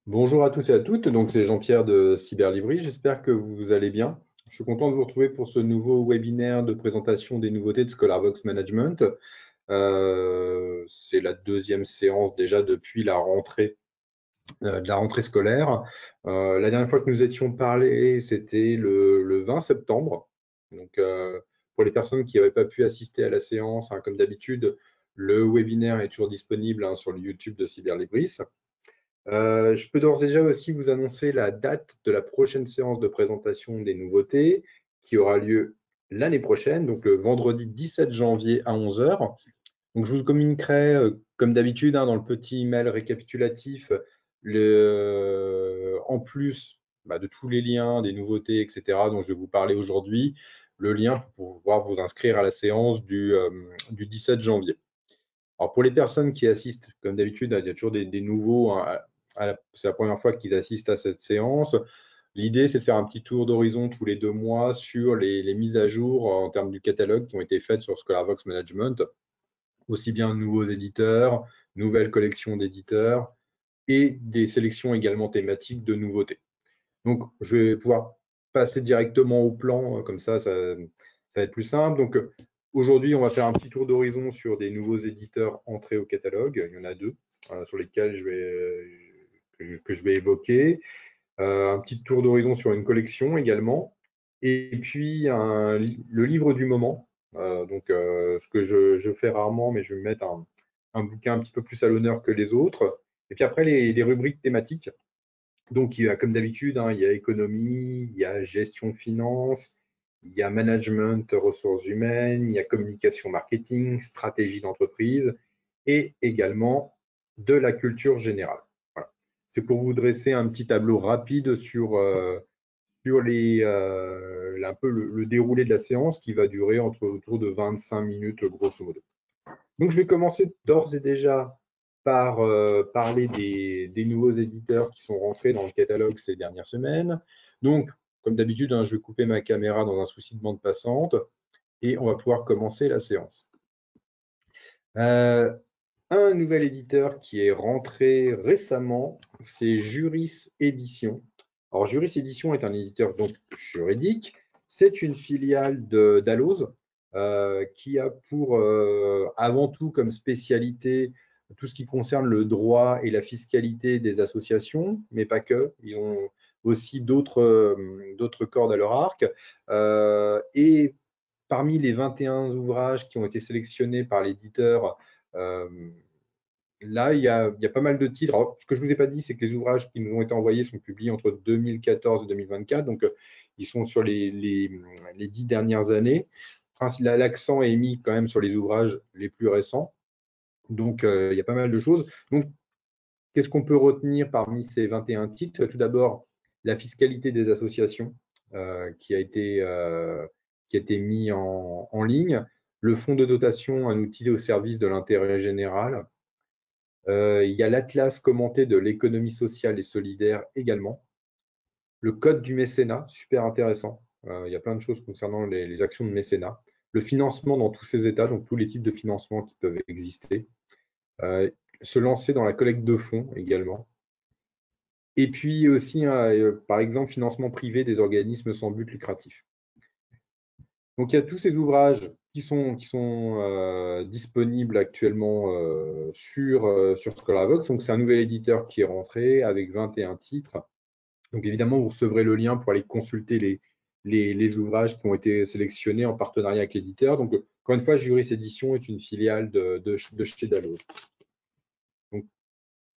Bonjour à tous et à toutes, donc c'est Jean-Pierre de Cyberlibri, j'espère que vous allez bien. Je suis content de vous retrouver pour ce nouveau webinaire de présentation des nouveautés de ScholarVox Management. C'est la deuxième séance déjà depuis de la rentrée scolaire. La dernière fois que nous étions parlé, c'était le 20 septembre. Donc, pour les personnes qui n'avaient pas pu assister à la séance, hein, comme d'habitude, le webinaire est toujours disponible, hein, sur le YouTube de Cyberlibris. Je peux d'ores et déjà aussi vous annoncer la date de la prochaine séance de présentation des nouveautés qui aura lieu l'année prochaine, donc le vendredi 17 janvier à 11 heures. Donc, je vous communiquerai, comme d'habitude, hein, dans le petit email récapitulatif, en plus, de tous les liens, des nouveautés, etc., dont je vais vous parler aujourd'hui, le lien pour pouvoir vous inscrire à la séance du 17 janvier. Alors, pour les personnes qui assistent, comme d'habitude, il y a toujours des nouveaux, hein, c'est la première fois qu'ils assistent à cette séance. L'idée, c'est de faire un petit tour d'horizon tous les 2 mois sur les mises à jour en termes du catalogue qui ont été faites sur ScholarVox Management, aussi bien nouveaux éditeurs, nouvelles collections d'éditeurs et des sélections également thématiques de nouveautés. Donc, je vais pouvoir passer directement au plan, comme ça va être plus simple. Donc, aujourd'hui, on va faire un petit tour d'horizon sur des nouveaux éditeurs entrés au catalogue. Il y en a deux, sur lesquels que je vais évoquer. Un petit tour d'horizon sur une collection également. Et puis, le livre du moment. Ce que je fais rarement, mais je vais mettre un bouquin un petit peu plus à l'honneur que les autres. Et puis après, les rubriques thématiques. Donc, il y a, comme d'habitude, hein, il y a économie, il y a gestion finance, il y a management ressources humaines, il y a communication marketing, stratégie d'entreprise et également de la culture générale. Voilà. C'est pour vous dresser un petit tableau rapide sur un peu le déroulé de la séance qui va durer autour de 25 minutes, grosso modo. Donc, je vais commencer d'ores et déjà par parler des nouveaux éditeurs qui sont rentrés dans le catalogue ces dernières semaines. Donc, comme d'habitude, hein, je vais couper ma caméra dans un souci de bande passante et on va pouvoir commencer la séance. Euh, un nouvel éditeur qui est rentré récemment, c'est Juris Édition. Alors, Juris Édition est un éditeur donc juridique. C'est une filiale d'Alloz, qui a pour avant tout comme spécialité tout ce qui concerne le droit et la fiscalité des associations, mais pas que. Ils ont aussi d'autres cordes à leur arc. Et parmi les 21 ouvrages qui ont été sélectionnés par l'éditeur, euh, là, il y a pas mal de titres. Alors, ce que je ne vous ai pas dit, c'est que les ouvrages qui nous ont été envoyés sont publiés entre 2014 et 2024, donc ils sont sur les 10 dernières années. L'accent est mis quand même sur les ouvrages les plus récents, donc il y a pas mal de choses. Donc, qu'est-ce qu'on peut retenir parmi ces 21 titres? Tout d'abord, la fiscalité des associations, qui a été mis en ligne, le fonds de dotation, un outil au service de l'intérêt général. Il y a l'atlas commenté de l'économie sociale et solidaire également. Le code du mécénat, super intéressant. Il y a plein de choses concernant les actions de mécénat. Le financement dans tous ces états, donc tous les types de financement qui peuvent exister. Se lancer dans la collecte de fonds également. Et puis aussi, par exemple, financement privé des organismes sans but lucratif. Donc, il y a tous ces ouvrages qui sont disponibles actuellement sur Scholarvox. Donc, c'est un nouvel éditeur qui est rentré avec 21 titres. Donc, évidemment, vous recevrez le lien pour aller consulter les ouvrages qui ont été sélectionnés en partenariat avec l'éditeur. Donc, encore une fois, Juris Édition est une filiale de chez Dalloz. Donc,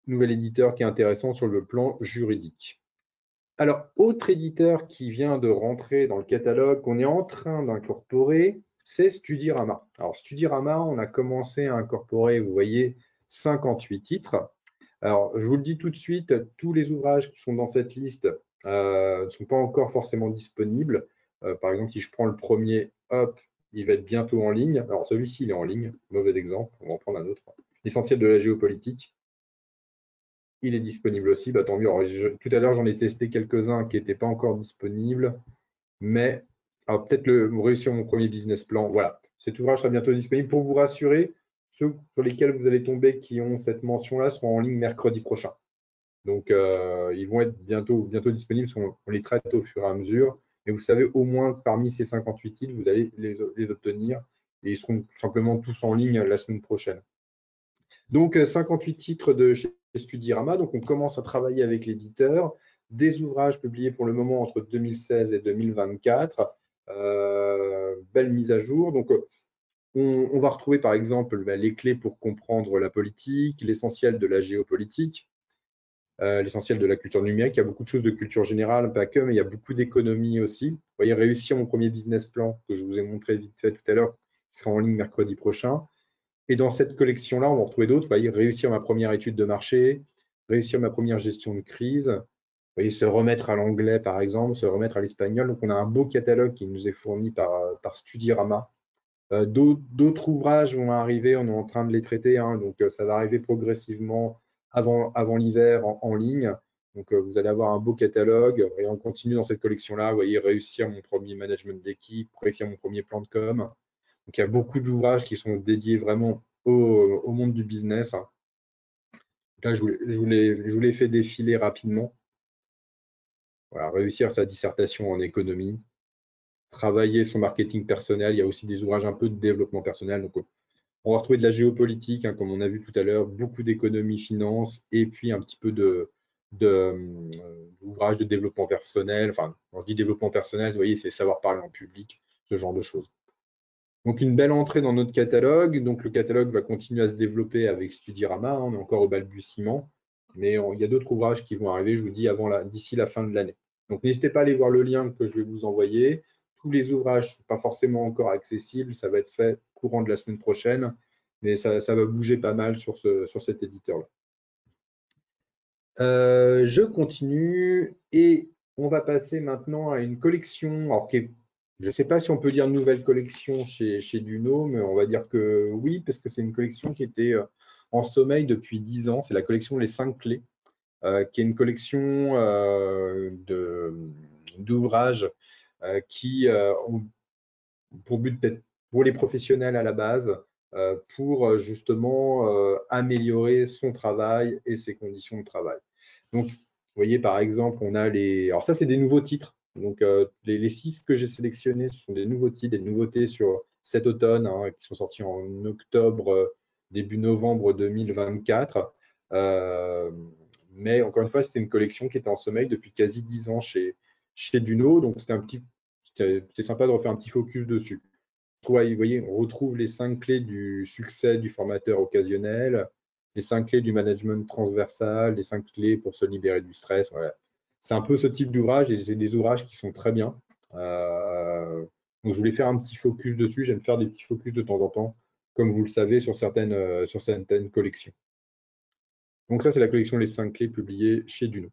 nouvel éditeur qui est intéressant sur le plan juridique. Alors, autre éditeur qui vient de rentrer dans le catalogue, qu'on est en train d'incorporer, c'est Studirama. Alors, Studirama, on a commencé à incorporer, vous voyez, 58 titres. Alors, je vous le dis tout de suite, tous les ouvrages qui sont dans cette liste ne sont pas encore forcément disponibles. Par exemple, si je prends le premier, hop, il va être bientôt en ligne. Alors, celui-ci, il est en ligne. Mauvais exemple, on va en prendre un autre. L'essentiel de la géopolitique. Il est disponible aussi, tant mieux. Alors, tout à l'heure, j'en ai testé quelques-uns qui n'étaient pas encore disponibles, mais peut-être réussir mon premier business plan. Voilà, cet ouvrage sera bientôt disponible. Pour vous rassurer, ceux sur lesquels vous allez tomber qui ont cette mention-là seront en ligne mercredi prochain. Donc, ils vont être bientôt disponibles, parce qu'on les traite au fur et à mesure. Mais vous savez, au moins parmi ces 58 titres, vous allez les obtenir et ils seront tout simplement tous en ligne la semaine prochaine. Donc, 58 titres de chez Studirama. Donc, on commence à travailler avec l'éditeur. Des ouvrages publiés pour le moment entre 2016 et 2024. Belle mise à jour. Donc, on va retrouver par exemple les clés pour comprendre la politique, l'essentiel de la géopolitique, l'essentiel de la culture numérique. Il y a beaucoup de choses de culture générale, pas que, mais il y a beaucoup d'économie aussi. Vous voyez, réussir mon premier business plan que je vous ai montré vite fait tout à l'heure, qui sera en ligne mercredi prochain. Et dans cette collection-là, on va retrouver d'autres. Vous voyez, réussir ma première étude de marché, réussir ma première gestion de crise. Vous voyez, se remettre à l'anglais, par exemple, se remettre à l'espagnol. Donc, on a un beau catalogue qui nous est fourni par Studirama. D'autres ouvrages vont arriver, on est en train de les traiter, hein, donc ça va arriver progressivement avant l'hiver en ligne. Donc vous allez avoir un beau catalogue et on continue dans cette collection-là. Vous voyez, réussir mon premier management d'équipe, réussir mon premier plan de com. Donc il y a beaucoup d'ouvrages qui sont dédiés vraiment au monde du business. Là, je vous l'ai fait défiler rapidement. Voilà, réussir sa dissertation en économie, travailler son marketing personnel. Il y a aussi des ouvrages un peu de développement personnel. Donc, on va retrouver de la géopolitique, hein, comme on a vu tout à l'heure, beaucoup d'économie, finance, et puis un petit peu d'ouvrage de développement personnel. Enfin, quand je dis développement personnel, vous voyez, c'est savoir parler en public, ce genre de choses. Donc, une belle entrée dans notre catalogue. Donc, le catalogue va continuer à se développer avec Studirama. Hein, on est encore au balbutiement, mais il y a d'autres ouvrages qui vont arriver, je vous dis, d'ici la fin de l'année. Donc, n'hésitez pas à aller voir le lien que je vais vous envoyer. Tous les ouvrages ne sont pas forcément encore accessibles. Ça va être fait courant de la semaine prochaine, mais ça va bouger pas mal sur cet éditeur-là. Je continue et on va passer maintenant à une collection, alors je ne sais pas si on peut dire nouvelle collection chez Duno, mais on va dire que oui, parce que c'est une collection qui était en sommeil depuis 10 ans. C'est la collection Les 5 clés, qui est une collection d'ouvrages qui ont pour but d'être pour les professionnels à la base, pour justement améliorer son travail et ses conditions de travail. Donc, vous voyez, par exemple, on a les… Alors ça, c'est des nouveaux titres. Donc, les 6 que j'ai sélectionnés, ce sont des nouveaux titres, des nouveautés sur cet automne, hein, qui sont sortis en octobre, début novembre 2024. Mais encore une fois, c'était une collection qui était en sommeil depuis quasi 10 ans chez Duno. Donc, c'était sympa de refaire un petit focus dessus. Vous voyez, on retrouve les 5 clés du succès du formateur occasionnel, les 5 clés du management transversal, les 5 clés pour se libérer du stress. Voilà. C'est un peu ce type d'ouvrage et c'est des ouvrages qui sont très bien. Donc, je voulais faire un petit focus dessus. J'aime faire des petits focus de temps en temps, comme vous le savez, sur certaines collections. Donc, ça, c'est la collection Les 5 clés publiée chez Duno.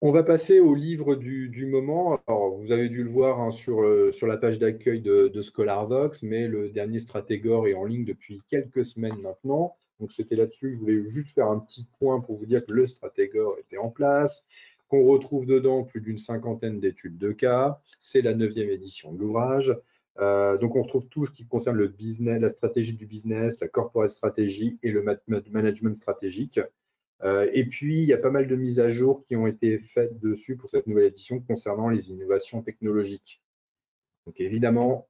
On va passer au livre du moment. Alors, vous avez dû le voir, hein, sur la page d'accueil de ScholarVox, mais le dernier Stratégor est en ligne depuis quelques semaines maintenant. Donc, c'était là-dessus. Je voulais juste faire un petit point pour vous dire que le Stratégor était en place, qu'on retrouve dedans plus d'une cinquantaine d'études de cas. C'est la 9e édition de l'ouvrage. Donc, on retrouve tout ce qui concerne le business, la stratégie du business, la corporate stratégie et le management stratégique. Et puis, il y a pas mal de mises à jour qui ont été faites dessus pour cette nouvelle édition concernant les innovations technologiques. Donc, évidemment,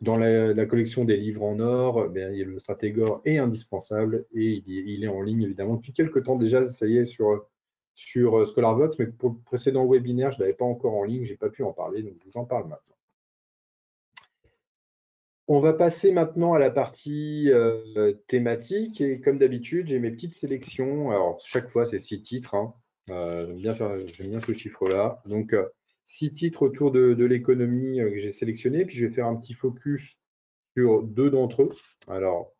dans la collection des livres en or, le Stratégor est indispensable et il est en ligne, évidemment, depuis quelques temps déjà. Ça y est, sur ScholarVox, mais pour le précédent webinaire, je ne l'avais pas encore en ligne, je n'ai pas pu en parler, donc je vous en parle maintenant. On va passer maintenant à la partie thématique et comme d'habitude, j'ai mes petites sélections. Alors, chaque fois, c'est 6 titres, hein. J'aime bien ce chiffre-là. Donc, 6 titres autour de l'économie que j'ai sélectionné. Puis, je vais faire un petit focus sur 2 d'entre eux. Alors,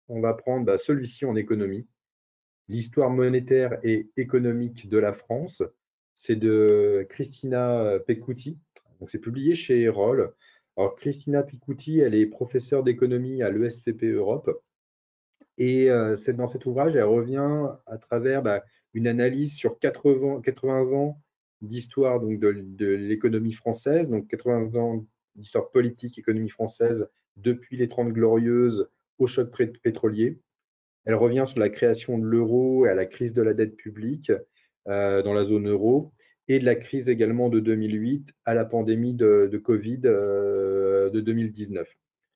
on va prendre celui-ci en économie. L'histoire monétaire et économique de la France. C'est de Cristina Peccuti. Donc, c'est publié chez Erol. Alors, Cristina Piccuti, elle est professeure d'économie à l'ESCP Europe. Et dans cet ouvrage, elle revient à travers une analyse sur 80 ans d'histoire de l'économie française, donc 80 ans d'histoire politique, économie française, depuis les 30 Glorieuses au choc pétrolier. Elle revient sur la création de l'euro et à la crise de la dette publique dans la zone euro et de la crise également de 2008 à la pandémie de Covid de 2019.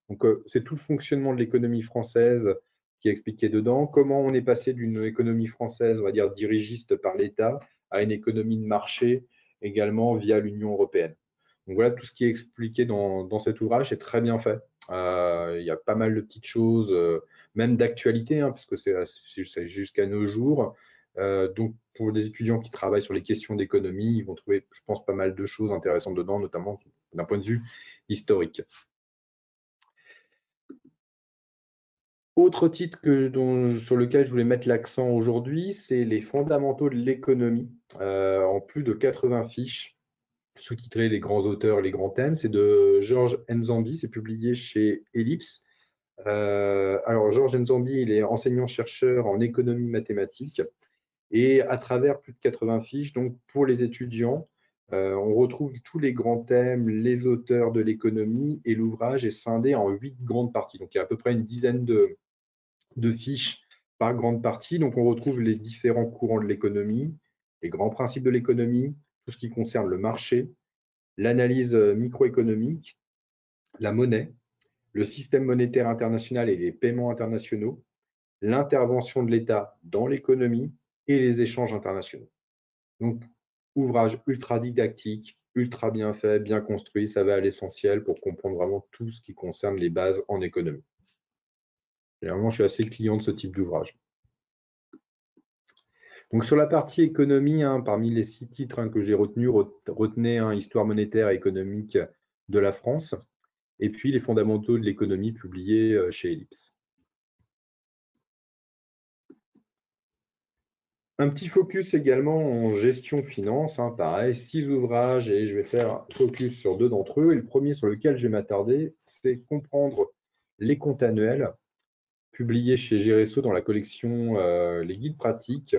Donc, c'est tout le fonctionnement de l'économie française qui est expliqué dedans. Comment on est passé d'une économie française, on va dire dirigiste par l'État, à une économie de marché également via l'Union européenne. Donc voilà, tout ce qui est expliqué dans cet ouvrage est très bien fait. Il y a pas mal de petites choses, même d'actualité, hein, parce que c'est jusqu'à nos jours. Donc, pour des étudiants qui travaillent sur les questions d'économie, ils vont trouver, je pense, pas mal de choses intéressantes dedans, notamment d'un point de vue historique. Autre titre sur lequel je voulais mettre l'accent aujourd'hui, c'est les fondamentaux de l'économie, en plus de 80 fiches, sous-titré Les grands auteurs, les grands thèmes. C'est de Georges Nzambi, c'est publié chez Ellipse. Alors, Georges Nzambi, il est enseignant-chercheur en économie mathématique et à travers plus de 80 fiches, donc pour les étudiants, on retrouve tous les grands thèmes, les auteurs de l'économie et l'ouvrage est scindé en 8 grandes parties. Donc, il y a à peu près une dizaine de fiches par grande partie. Donc, on retrouve les différents courants de l'économie, les grands principes de l'économie, tout ce qui concerne le marché, l'analyse microéconomique, la monnaie, le système monétaire international et les paiements internationaux, l'intervention de l'État dans l'économie et les échanges internationaux. Donc, ouvrage ultra didactique, ultra bien fait, bien construit, ça va à l'essentiel pour comprendre vraiment tout ce qui concerne les bases en économie. Généralement, je suis assez client de ce type d'ouvrage. Donc, sur la partie économie, hein, parmi les 6 titres que j'ai retenus, retenez Histoire monétaire et économique de la France, et puis les fondamentaux de l'économie publiés chez Ellipse. Un petit focus également en gestion finance, hein, pareil, 6 ouvrages et je vais faire focus sur 2 d'entre eux. Et le premier sur lequel je vais m'attarder, c'est comprendre les comptes annuels, publiés chez Géresso dans la collection Les guides pratiques.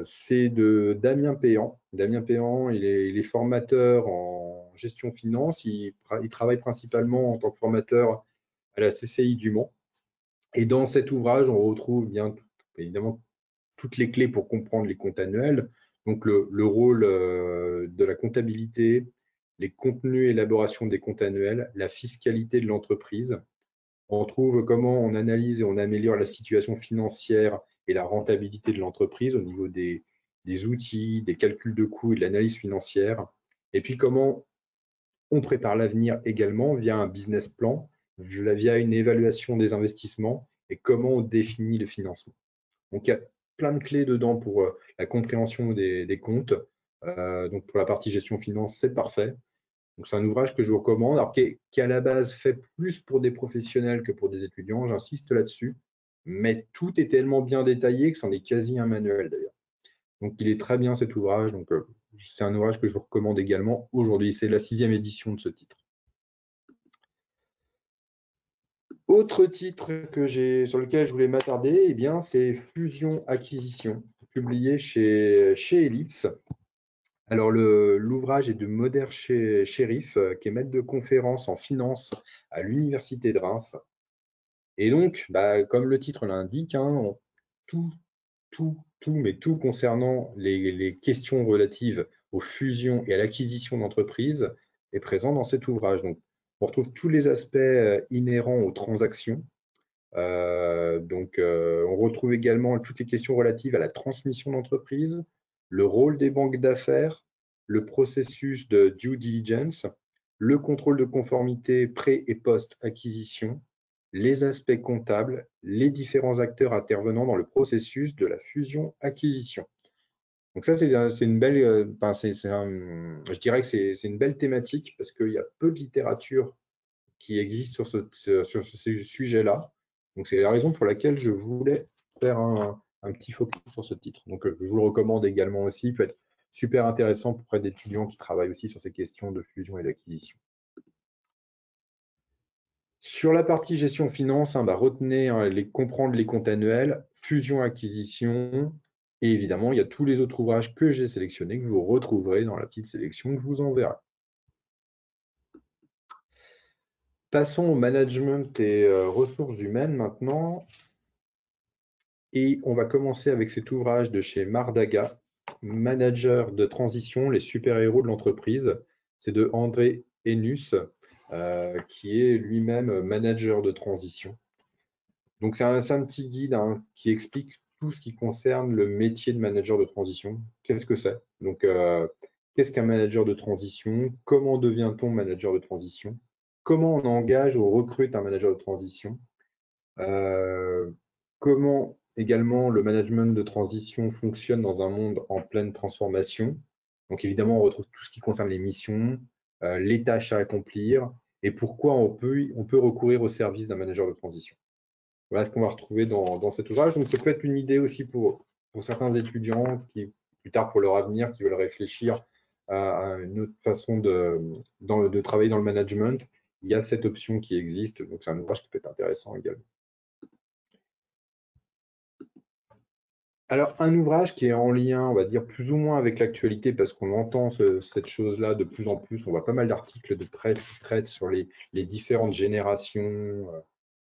C'est de Damien Péan. Damien Péan, il est formateur en gestion finance. Il travaille principalement en tant que formateur à la CCI du Mans. Et dans cet ouvrage, on retrouve bien évidemment toutes les clés pour comprendre les comptes annuels, donc le rôle de la comptabilité, les contenus et élaboration des comptes annuels, la fiscalité de l'entreprise. On trouve comment on analyse et on améliore la situation financière et la rentabilité de l'entreprise au niveau des outils, des calculs de coûts et de l'analyse financière. Et puis comment on prépare l'avenir également via un business plan, via une évaluation des investissements et comment on définit le financement. Donc, il y a plein de clés dedans pour la compréhension des comptes. Donc, pour la partie gestion finance, c'est parfait. Donc, c'est un ouvrage que je vous recommande, alors qui à la base fait plus pour des professionnels que pour des étudiants, j'insiste là-dessus. Mais tout est tellement bien détaillé que c'en est quasi un manuel d'ailleurs. Donc, il est très bien cet ouvrage. Donc, c'est un ouvrage que je vous recommande également aujourd'hui. C'est la 6e édition de ce titre. Autre titre sur lequel je voulais m'attarder, eh bien, c'est Fusion-Acquisition, publié chez Ellipse. Alors, l'ouvrage est de Moder Chérif, qui est maître de conférence en finance à l'Université de Reims. Et donc, comme le titre l'indique, hein, tout, mais tout concernant les questions relatives aux fusions et à l'acquisition d'entreprises est présent dans cet ouvrage. Donc, on retrouve tous les aspects inhérents aux transactions. On retrouve également toutes les questions relatives à la transmission d'entreprise, le rôle des banques d'affaires, le processus de due diligence, le contrôle de conformité pré- et post-acquisition, les aspects comptables, les différents acteurs intervenant dans le processus de la fusion-acquisition. Donc ça, c'est une belle, je dirais que c'est une belle thématique parce qu'il y a peu de littérature qui existe sur ce sujet-là. Donc c'est la raison pour laquelle je voulais faire un petit focus sur ce titre. Donc je vous le recommande également aussi, il peut être super intéressant pour d'étudiants qui travaillent aussi sur ces questions de fusion et d'acquisition. Sur la partie gestion finance, retenez comprendre les comptes annuels, fusion-acquisition, et évidemment, il y a tous les autres ouvrages que j'ai sélectionnés que vous retrouverez dans la petite sélection que je vous enverrai. Passons au management et ressources humaines maintenant. Et on va commencer avec cet ouvrage de chez Mardaga, Manager de transition, les super-héros de l'entreprise. C'est de André Enus, qui est lui-même manager de transition. Donc, c'est un petit guide qui explique tout ce qui concerne le métier de manager de transition. Qu'est-ce que c'est? Donc, qu'est-ce qu'un manager de transition? Comment devient-on manager de transition? Comment on engage ou recrute un manager de transition? Comment également le management de transition fonctionne dans un monde en pleine transformation. Donc évidemment, on retrouve tout ce qui concerne les missions, les tâches à accomplir et pourquoi on peut recourir au service d'un manager de transition. Voilà ce qu'on va retrouver dans cet ouvrage. Donc ça peut être une idée aussi pour certains étudiants qui, plus tard pour leur avenir, qui veulent réfléchir à une autre façon de travailler dans le management. Il y a cette option qui existe, donc c'est un ouvrage qui peut être intéressant également. Alors, un ouvrage qui est en lien, on va dire, plus ou moins avec l'actualité, parce qu'on entend cette chose-là de plus en plus. On voit pas mal d'articles de presse qui traitent sur les différentes générations,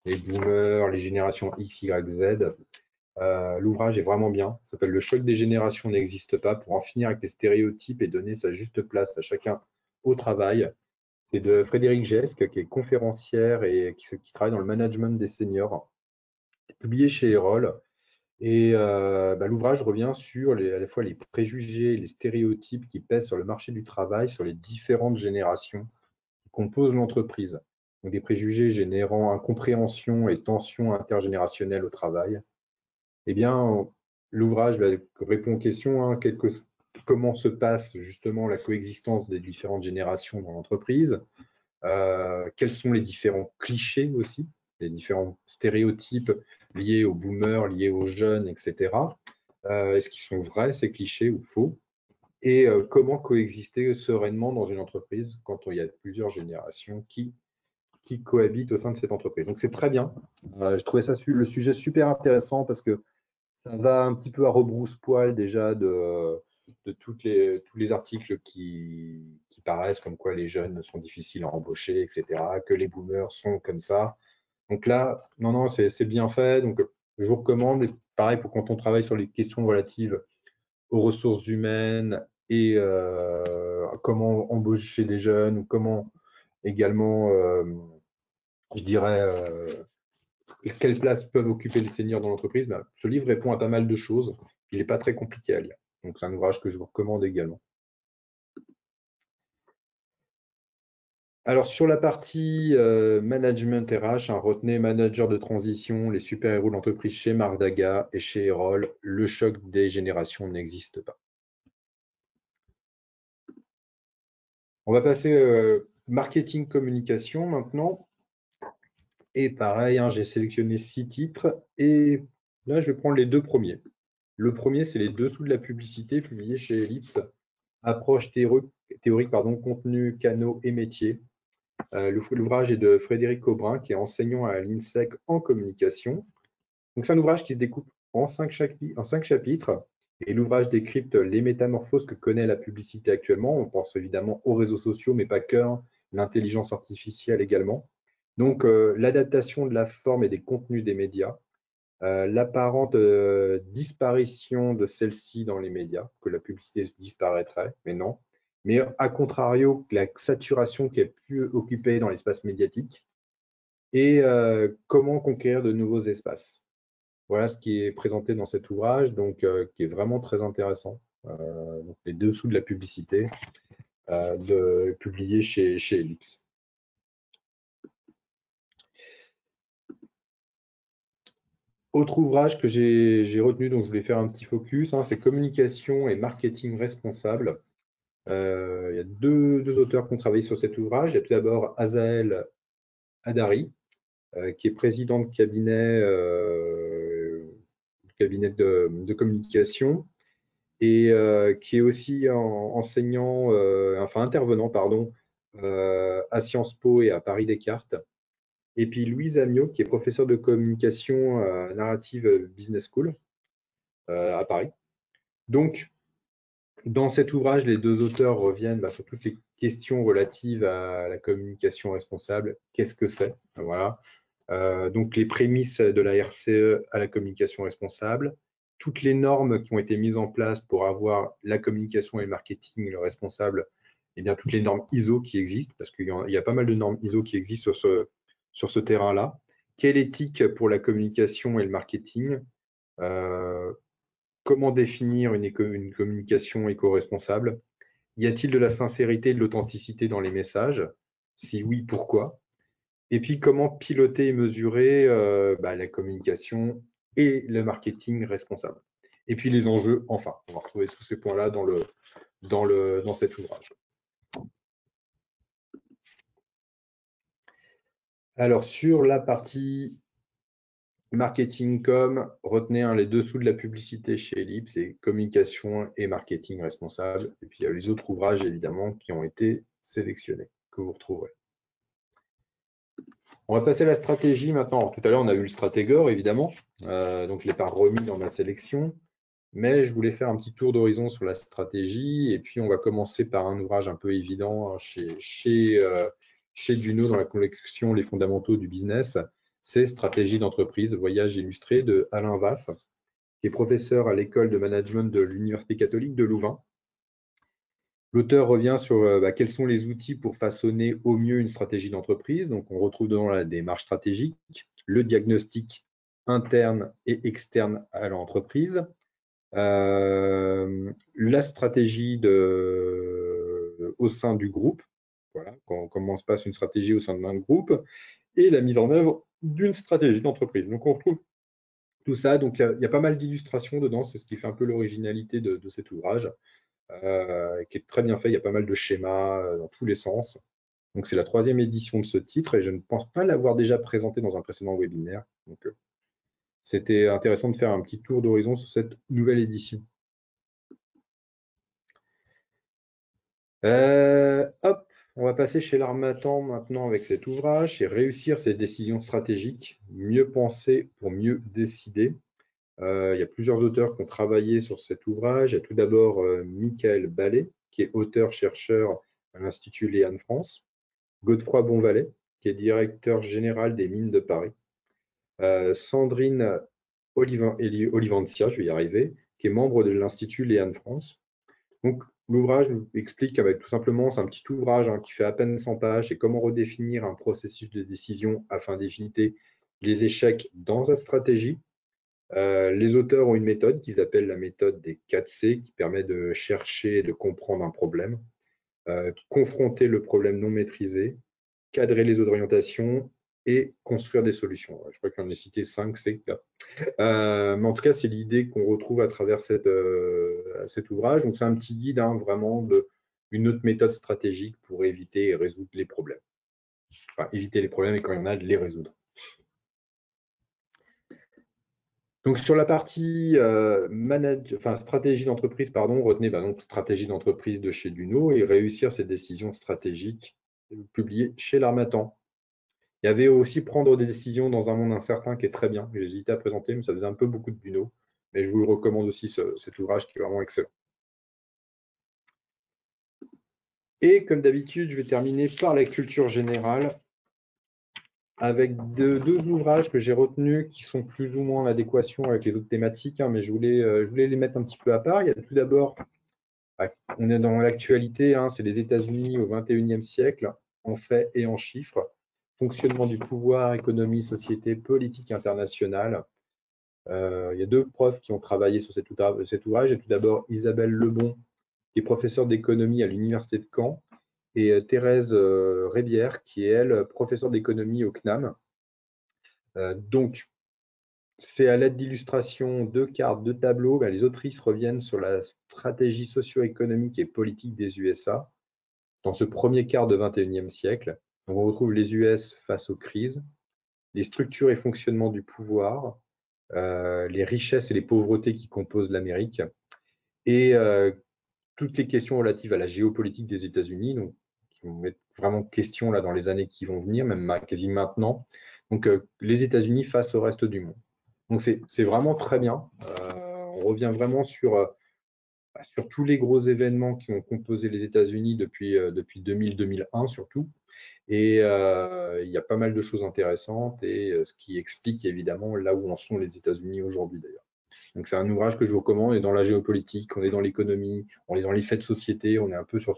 les boomers, les générations X, Y, Z. L'ouvrage est vraiment bien. Ça s'appelle Le choc des générations n'existe pas, pour en finir avec les stéréotypes et donner sa juste place à chacun au travail. C'est de Frédéric Gesque, qui est conférencière et qui travaille dans le management des seniors, publié chez Erol. Et l'ouvrage revient sur à la fois les préjugés, les stéréotypes qui pèsent sur le marché du travail, sur les différentes générations qui composent l'entreprise. Donc des préjugés générant incompréhension et tensions intergénérationnelles au travail. Eh bien, l'ouvrage répond aux questions, hein, comment se passe justement la coexistence des différentes générations dans l'entreprise, quels sont les différents clichés aussi, les différents stéréotypes liés aux boomers, liés aux jeunes, etc. Est-ce qu'ils sont vrais, ces clichés, ou faux? Et comment coexister sereinement dans une entreprise quand il y a plusieurs générations qui cohabitent au sein de cette entreprise. Donc c'est très bien. Je trouvais le sujet super intéressant parce que ça va un petit peu à rebrousse-poil déjà de tous les articles qui paraissent comme quoi les jeunes sont difficiles à embaucher, etc., que les boomers sont comme ça. Donc là, non, c'est bien fait. Donc je vous recommande, et pareil pour quand on travaille sur les questions relatives aux ressources humaines et comment embaucher des jeunes, ou comment également, je dirais, quelle place peuvent occuper les seniors dans l'entreprise, ce livre répond à pas mal de choses. Il n'est pas très compliqué à lire. Donc, c'est un ouvrage que je vous recommande également. Alors, sur la partie management RH, retenez manager de transition, les super-héros de l'entreprise chez Mardaga et chez Erol, le choc des générations n'existe pas. On va passer marketing communication maintenant. Et pareil, j'ai sélectionné 6 titres et là, je vais prendre les 2 premiers. Le premier, c'est les dessous de la publicité, publié chez Ellipse. Approche théorique, contenu, canaux et métiers. L'ouvrage est de Frédéric Aubrin, qui est enseignant à l'INSEC en communication. Donc, c'est un ouvrage qui se découpe en 5 chapitres. Et l'ouvrage décrypte les métamorphoses que connaît la publicité actuellement. On pense évidemment aux réseaux sociaux, mais pas que, l'intelligence artificielle également. Donc, l'adaptation de la forme et des contenus des médias, l'apparente disparition de celle-ci dans les médias, que la publicité disparaîtrait, mais non. Mais à contrario, la saturation qu'elle pu occuper dans l'espace médiatique et comment conquérir de nouveaux espaces. Voilà ce qui est présenté dans cet ouvrage, donc qui est vraiment très intéressant. Donc les dessous de la publicité, publié chez Ellipse. Autre ouvrage que j'ai retenu, dont je voulais faire un petit focus, c'est Communication et marketing responsable. Il y a deux auteurs qui ont travaillé sur cet ouvrage. Il y a tout d'abord Azael Hadari, qui est président de cabinet de communication et qui est aussi enseignant, intervenant, pardon, à Sciences Po et à Paris Descartes. Et puis Louise Amiot, qui est professeur de communication à Narrative Business School à Paris. Donc, dans cet ouvrage, les deux auteurs reviennent sur toutes les questions relatives à la communication responsable. Qu'est-ce que c'est? Voilà. Donc les prémices de la RCE à la communication responsable, toutes les normes qui ont été mises en place pour avoir la communication et le marketing le responsable, et bien toutes les normes ISO qui existent, parce qu'il y a pas mal de normes ISO qui existent sur ce terrain-là. Quelle éthique pour la communication et le marketing? Comment définir une communication éco-responsable? Y a-t-il de la sincérité et de l'authenticité dans les messages? Si oui, pourquoi? Et puis, comment piloter et mesurer la communication et le marketing responsable? Et puis, les enjeux, enfin, on va retrouver tous ces points-là dans cet ouvrage. Alors, sur la partie marketing com, retenez les dessous de la publicité chez Ellipse, c'est communication et marketing responsable. Et puis, il y a les autres ouvrages, évidemment, qui ont été sélectionnés, que vous retrouverez. On va passer à la stratégie maintenant. Alors, tout à l'heure, on a eu le Stratégor, évidemment. Donc, je ne l'ai pas remis dans ma sélection. Mais je voulais faire un petit tour d'horizon sur la stratégie. Et puis, on va commencer par un ouvrage un peu évident chez Duno dans la collection Les fondamentaux du business. C'est Stratégie d'entreprise, voyage illustré de Alain Vasse, qui est professeur à l'école de management de l'Université catholique de Louvain. L'auteur revient sur quels sont les outils pour façonner au mieux une stratégie d'entreprise. Donc, on retrouve dedans la démarche stratégique, le diagnostic interne et externe à l'entreprise, la stratégie au sein du groupe, voilà, comment se passe une stratégie au sein d'un groupe, et la mise en œuvre d'une stratégie d'entreprise. Donc, on retrouve tout ça. Donc, il y a pas mal d'illustrations dedans. C'est ce qui fait un peu l'originalité de cet ouvrage. Qui est très bien fait. Il y a pas mal de schémas dans tous les sens. Donc, c'est la 3e édition de ce titre et je ne pense pas l'avoir déjà présenté dans un précédent webinaire. Donc, c'était intéressant de faire un petit tour d'horizon sur cette nouvelle édition. Hop, on va passer chez l'Harmattan maintenant avec cet ouvrage. C'est Réussir ses décisions stratégiques, mieux penser pour mieux décider. Il y a plusieurs auteurs qui ont travaillé sur cet ouvrage. Il y a tout d'abord Michael Ballet, qui est auteur-chercheur à l'Institut Léane France. Godefroy Bonvalet, qui est directeur général des Mines de Paris. Sandrine Olivencia, je vais y arriver, qui est membre de l'Institut Léane France. Donc, l'ouvrage nous explique avec tout simplement, c'est un petit ouvrage qui fait à peine 100 pages, et comment redéfinir un processus de décision afin d'éviter les échecs dans sa stratégie. Les auteurs ont une méthode qu'ils appellent la méthode des 4C, qui permet de chercher et de comprendre un problème, confronter le problème non maîtrisé, cadrer les orientations et construire des solutions. Je crois qu'on a cité 5 C. Mais en tout cas, c'est l'idée qu'on retrouve à travers cet ouvrage. Donc, c'est un petit guide vraiment d'une autre méthode stratégique pour éviter et résoudre les problèmes. Enfin, éviter les problèmes et quand il y en a, de les résoudre. Donc, sur la partie stratégie d'entreprise, retenez donc stratégie d'entreprise de chez Duno et réussir ses décisions stratégiques publiées chez l'Harmattan. Il y avait aussi prendre des décisions dans un monde incertain qui est très bien. J'ai hésité à présenter, mais ça faisait un peu beaucoup de Duno. Mais je vous le recommande aussi, cet ouvrage qui est vraiment excellent. Et comme d'habitude, je vais terminer par la culture générale avec deux ouvrages que j'ai retenus qui sont plus ou moins en adéquation avec les autres thématiques, mais je voulais les mettre un petit peu à part. Il y a tout d'abord, on est dans l'actualité, c'est les États-Unis au XXIe siècle, en faits et en chiffres, fonctionnement du pouvoir, économie, société, politique internationale. Il y a 2 profs qui ont travaillé sur cet ouvrage. Il y a tout d'abord Isabelle Lebon, qui est professeure d'économie à l'Université de Caen, et Thérèse Rébière, qui est, elle, professeure d'économie au CNAM. Donc, c'est à l'aide d'illustrations, de cartes, de tableaux, les autrices reviennent sur la stratégie socio-économique et politique des USA dans ce premier quart de XXIe siècle. Donc, on retrouve les US face aux crises, les structures et fonctionnements du pouvoir, les richesses et les pauvretés qui composent l'Amérique, et toutes les questions relatives à la géopolitique des États-Unis, donc qui vont être vraiment question là dans les années qui vont venir, même quasi maintenant. Donc les États-Unis face au reste du monde. Donc c'est vraiment très bien. On revient vraiment sur sur tous les gros événements qui ont composé les États-Unis depuis 2000-2001 surtout. Et il y a pas mal de choses intéressantes et ce qui explique évidemment là où en sont les États-Unis aujourd'hui d'ailleurs. Donc c'est un ouvrage que je vous recommande. On est dans la géopolitique, on est dans l'économie, on est dans les faits de société, on est un peu sur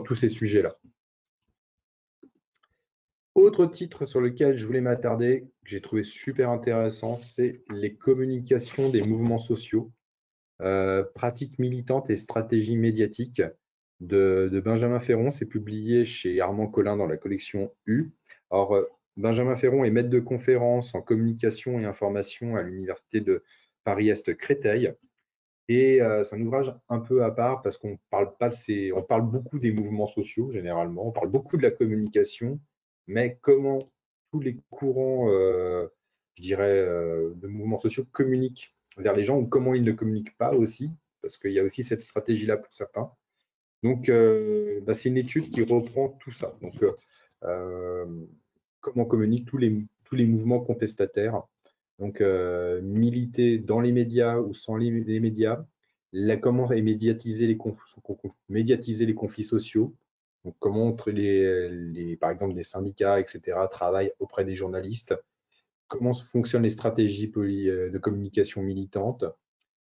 tous ces sujets-là. Autre titre sur lequel je voulais m'attarder, que j'ai trouvé super intéressant, c'est les communications des mouvements sociaux, pratiques militantes et stratégies médiatiques de Benjamin Ferron. C'est publié chez Armand Collin dans la collection U. Alors, Benjamin Ferron est maître de conférence en communication et information à l'université de Paris-Est Créteil. Et c'est un ouvrage un peu à part parce qu'on parle pas on parle beaucoup des mouvements sociaux généralement, on parle beaucoup de la communication, mais comment tous les courants, je dirais, de mouvements sociaux communiquent vers les gens ou comment ils ne communiquent pas aussi, parce qu'il y a aussi cette stratégie-là pour certains. Donc, c'est une étude qui reprend tout ça. Donc, comment communiquent tous les mouvements contestataires. Donc, militer dans les médias ou sans les médias, comment médiatiser les conflits sociaux, donc comment par exemple des syndicats, etc., travaillent auprès des journalistes, comment fonctionnent les stratégies de communication militante,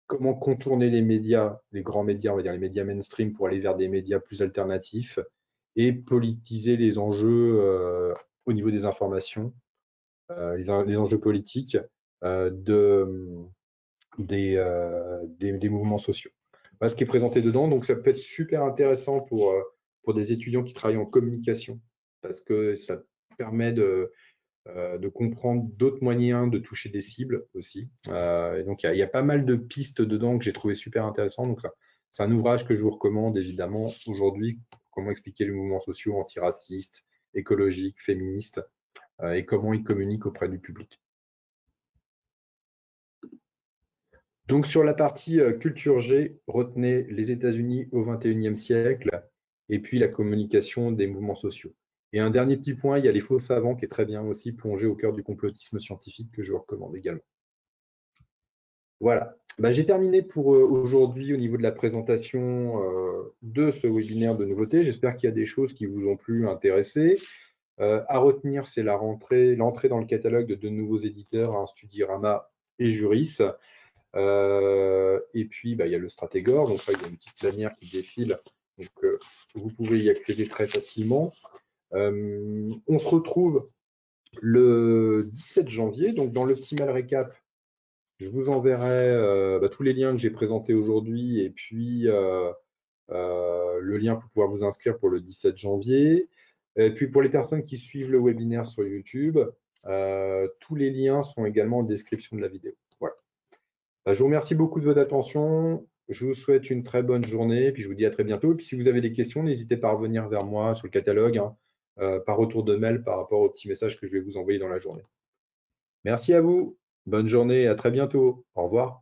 comment contourner les médias, les grands médias, on va dire les médias mainstream pour aller vers des médias plus alternatifs et politiser les enjeux au niveau des informations, les enjeux politiques des mouvements sociaux. Voilà ce qui est présenté dedans. Donc, ça peut être super intéressant pour des étudiants qui travaillent en communication parce que ça permet de comprendre d'autres moyens de toucher des cibles aussi. Et donc, il y a pas mal de pistes dedans que j'ai trouvé super intéressant. Donc, c'est un ouvrage que je vous recommande évidemment aujourd'hui. Comment expliquer les mouvements sociaux antiracistes, écologiques, féministes et comment ils communiquent auprès du public. Donc, sur la partie culture G, retenez les États-Unis au XXIe siècle et puis la communication des mouvements sociaux. Et un dernier petit point, il y a les faux savants qui est très bien aussi plongé au cœur du complotisme scientifique que je vous recommande également. Voilà, j'ai terminé pour aujourd'hui au niveau de la présentation de ce webinaire de nouveautés. J'espère qu'il y a des choses qui vous ont plu, intéressé. À retenir, c'est l'entrée dans le catalogue de deux nouveaux éditeurs, Studirama et Juris. Et puis, il y a le Stratégor, donc là, il y a une petite lanière qui défile, donc vous pouvez y accéder très facilement. On se retrouve le 17 janvier, donc dans le petit mail récap, je vous enverrai tous les liens que j'ai présentés aujourd'hui et puis le lien pour pouvoir vous inscrire pour le 17 janvier. Et puis pour les personnes qui suivent le webinaire sur YouTube, tous les liens sont également en description de la vidéo. Voilà. Je vous remercie beaucoup de votre attention. Je vous souhaite une très bonne journée. Puis je vous dis à très bientôt. Et puis si vous avez des questions, n'hésitez pas à revenir vers moi sur le catalogue par retour de mail par rapport au petit message que je vais vous envoyer dans la journée. Merci à vous. Bonne journée et à très bientôt. Au revoir.